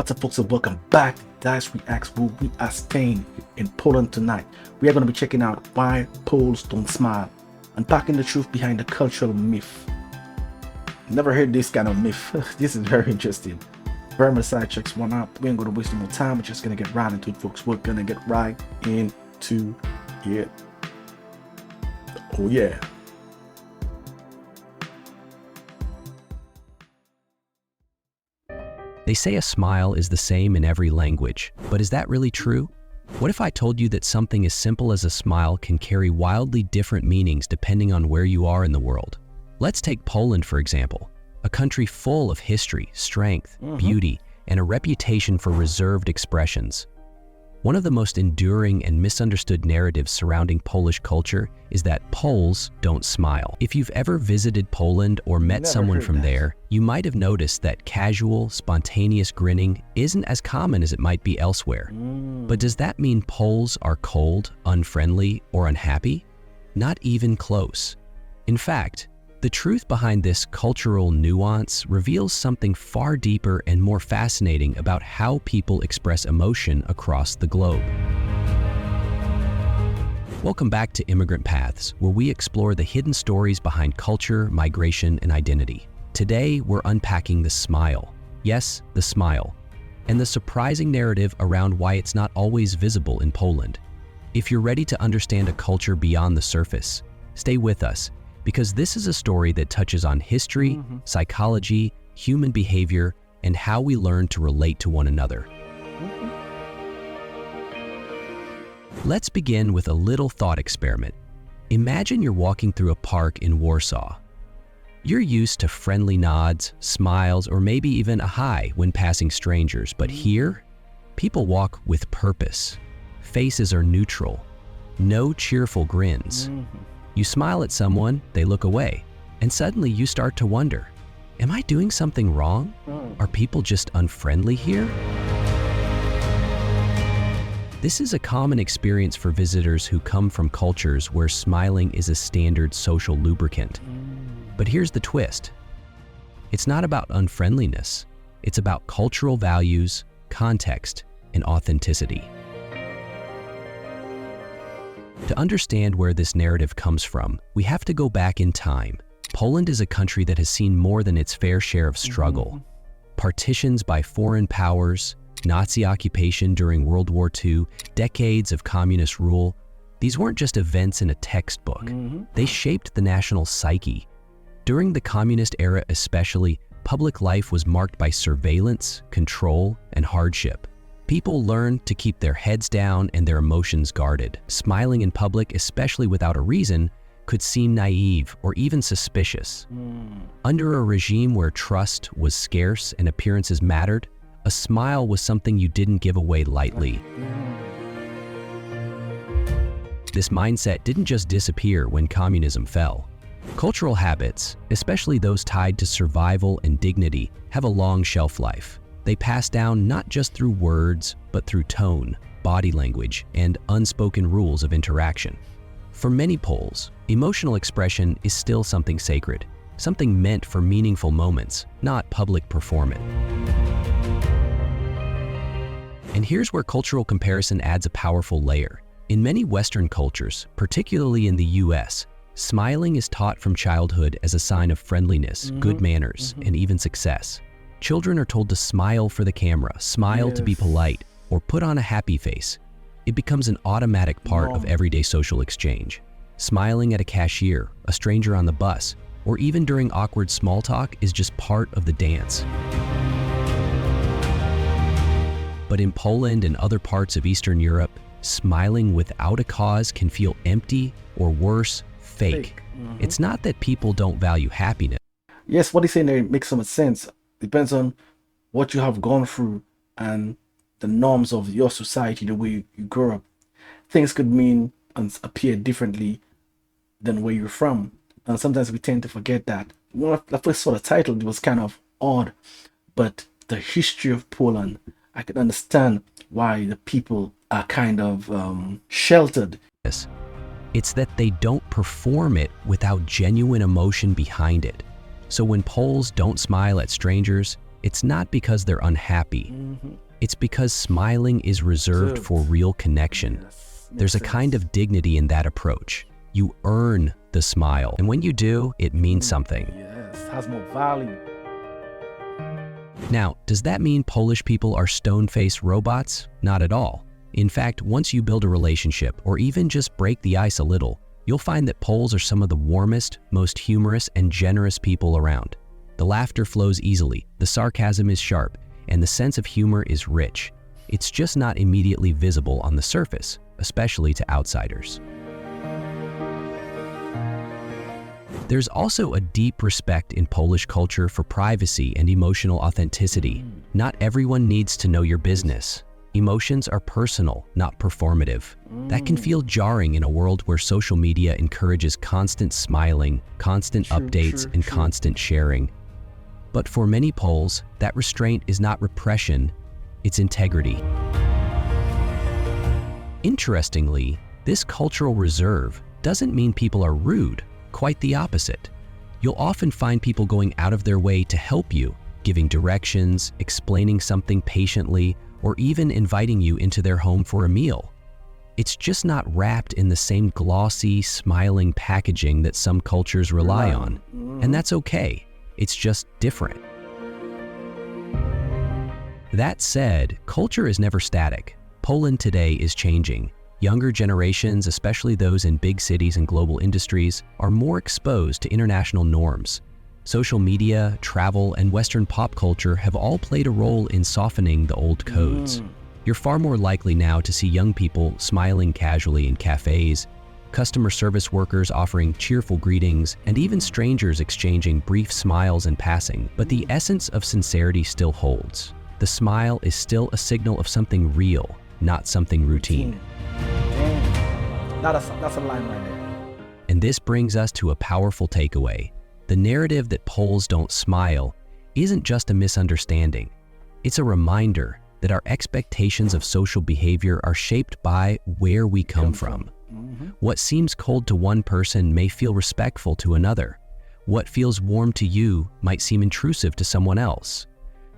What's up, folks, and welcome back to Dyce Reacts, where we are staying in Poland tonight. We are going to be checking out why Poles don't smile, unpacking the truth behind the cultural myth. Never heard this kind of myth. This is very interesting. Very much side checks one up. We ain't going to waste no more time. We're just going to get right into it, folks. We're going to get right into it. Oh, yeah. They say a smile is the same in every language, but is that really true? What if I told you that something as simple as a smile can carry wildly different meanings depending on where you are in the world? Let's take Poland, for example, a country full of history, strength, beauty, and a reputation for reserved expressions. One of the most enduring and misunderstood narratives surrounding Polish culture is that Poles don't smile. If you've ever visited Poland or met someone from there, you might have noticed that casual, spontaneous grinning isn't as common as it might be elsewhere. But does that mean Poles are cold, unfriendly, or unhappy? Not even close. In fact, the truth behind this cultural nuance reveals something far deeper and more fascinating about how people express emotion across the globe. Welcome back to Immigrant Paths, where we explore the hidden stories behind culture, migration, and identity. Today, we're unpacking the smile. Yes, the smile. And the surprising narrative around why it's not always visible in Poland. If you're ready to understand a culture beyond the surface, stay with us, because this is a story that touches on history, psychology, human behavior, and how we learn to relate to one another. Let's begin with a little thought experiment. Imagine you're walking through a park in Warsaw. You're used to friendly nods, smiles, or maybe even a hi when passing strangers, but here, people walk with purpose. Faces are neutral, no cheerful grins. You smile at someone, they look away, and suddenly you start to wonder, am I doing something wrong? Are people just unfriendly here? This is a common experience for visitors who come from cultures where smiling is a standard social lubricant. But here's the twist. It's not about unfriendliness. It's about cultural values, context, and authenticity. To understand where this narrative comes from, we have to go back in time. Poland is a country that has seen more than its fair share of struggle. Partitions by foreign powers, Nazi occupation during World War II, decades of communist rule. These weren't just events in a textbook. They shaped the national psyche. During the communist era especially, public life was marked by surveillance, control, and hardship. People learned to keep their heads down and their emotions guarded. Smiling in public, especially without a reason, could seem naive or even suspicious. Under a regime where trust was scarce and appearances mattered, a smile was something you didn't give away lightly. This mindset didn't just disappear when communism fell. Cultural habits, especially those tied to survival and dignity, have a long shelf life. They pass down not just through words, but through tone, body language, and unspoken rules of interaction. For many Poles, emotional expression is still something sacred, something meant for meaningful moments, not public performance. And here's where cultural comparison adds a powerful layer. In many Western cultures, particularly in the US, smiling is taught from childhood as a sign of friendliness, good manners, and even success. Children are told to smile for the camera, smile to be polite, or put on a happy face. It becomes an automatic part of everyday social exchange. Smiling at a cashier, a stranger on the bus, or even during awkward small talk is just part of the dance. But in Poland and other parts of Eastern Europe, smiling without a cause can feel empty or worse, fake. It's not that people don't value happiness. Yes, what he's saying there makes so much sense. Depends on what you have gone through and the norms of your society, the way you grew up. Things could mean and appear differently than where you're from. And sometimes we tend to forget that. When I first saw the title, it was kind of odd. But the history of Poland, I can understand why the people are kind of sheltered. It's that they don't perform it without genuine emotion behind it. So when Poles don't smile at strangers, it's not because they're unhappy. It's because smiling is reserved Reserved. for real connection. Yes, There's a makes kind sense. of dignity in that approach. You earn the smile, and when you do, it means something. Yes, has more value. Now, does that mean Polish people are stone-faced robots? Not at all. In fact, once you build a relationship, or even just break the ice a little, you'll find that Poles are some of the warmest, most humorous, and generous people around. The laughter flows easily, the sarcasm is sharp, and the sense of humor is rich. It's just not immediately visible on the surface, especially to outsiders. There's also a deep respect in Polish culture for privacy and emotional authenticity. Not everyone needs to know your business. Emotions are personal, not performative. That can feel jarring in a world where social media encourages constant smiling, constant updates, and constant sharing. But for many Poles, that restraint is not repression, it's integrity. Interestingly, this cultural reserve doesn't mean people are rude, quite the opposite. You'll often find people going out of their way to help you, giving directions, explaining something patiently, or even inviting you into their home for a meal. It's just not wrapped in the same glossy, smiling packaging that some cultures rely on. And that's okay. It's just different. That said, culture is never static. Poland today is changing. Younger generations, especially those in big cities and global industries, are more exposed to international norms. Social media, travel, and Western pop culture have all played a role in softening the old codes. You're far more likely now to see young people smiling casually in cafes, customer service workers offering cheerful greetings, and even strangers exchanging brief smiles in passing. But the essence of sincerity still holds. The smile is still a signal of something real, not something routine. Damn. That's a line right there. And this brings us to a powerful takeaway. The narrative that Poles don't smile isn't just a misunderstanding. It's a reminder that our expectations of social behavior are shaped by where we come from. What seems cold to one person may feel respectful to another. What feels warm to you might seem intrusive to someone else.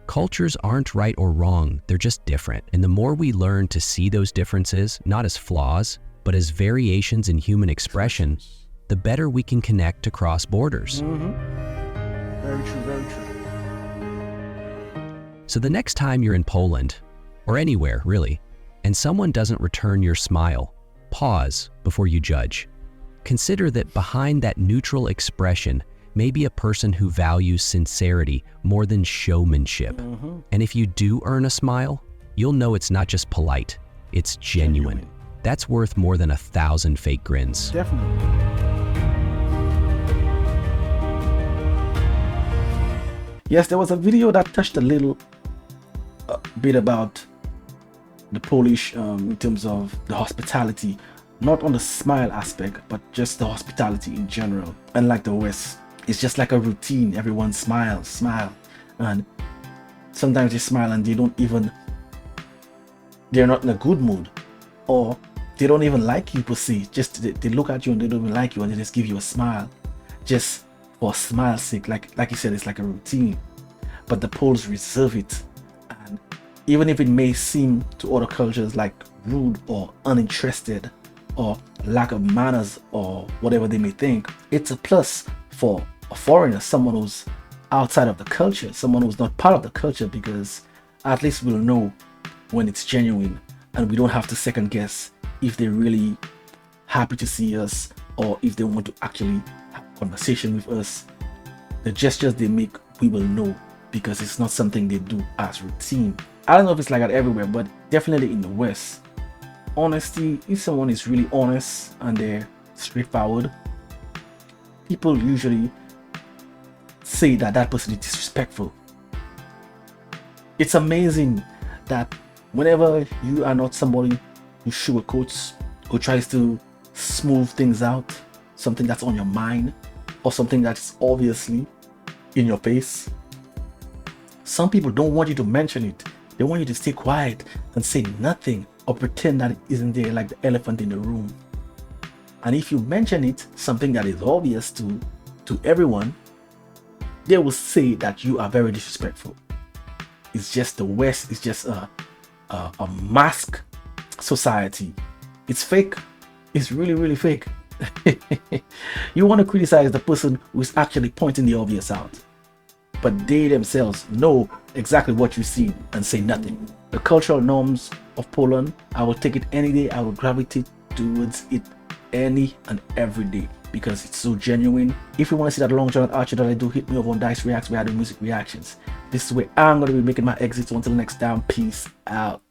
Cultures aren't right or wrong, they're just different. And the more we learn to see those differences, not as flaws, but as variations in human expression, the better we can connect across borders. Very true, very true. So the next time you're in Poland, or anywhere really, and someone doesn't return your smile, pause before you judge. Consider that behind that neutral expression may be a person who values sincerity more than showmanship. And if you do earn a smile, you'll know it's not just polite, it's genuine. That's worth more than 1,000 fake grins. Definitely. Yes, there was a video that touched a little bit about the Polish in terms of the hospitality, not on the smile aspect, but just the hospitality in general. Unlike the West, it's just like a routine. Everyone smiles, and sometimes they smile and they're not in a good mood, or they don't even like you per se. Just they look at you and they don't even like you, and they just give you a smile, just for a smile's sake. Like you said, it's like a routine. But the Poles reserve it, and even if it may seem to other cultures like rude or uninterested or lack of manners or whatever they may think, it's a plus for a foreigner, someone who's outside of the culture, someone who's not part of the culture, because at least we'll know when it's genuine, and we don't have to second guess if they're really happy to see us or if they want to actually have a conversation with us. The gestures they make, we will know, because it's not something they do as routine. I don't know if it's like that everywhere, but definitely in the West, honesty, if someone is really honest and they're straightforward, people usually say that that person is disrespectful. It's amazing that whenever you are not somebody who sugarcoats, who tries to smooth things out, something that's on your mind or something that's obviously in your face, some people don't want you to mention it. They want you to stay quiet and say nothing or pretend that it isn't there, like the elephant in the room. And if you mention it, something that is obvious to everyone, they will say that you are very disrespectful. It's just the West. It's just a mask society. It's fake. It's really, really fake. You want to criticize the person who's actually pointing the obvious out, but they themselves know exactly what you see and say nothing. The cultural norms of Poland, I will take it any day. I will gravitate towards it any and every day because it's so genuine. If you want to see that long John Archer that I do, hit me up on Dyce Reacts where I do music reactions. This is where I'm going to be making my exit. So until next time, peace out.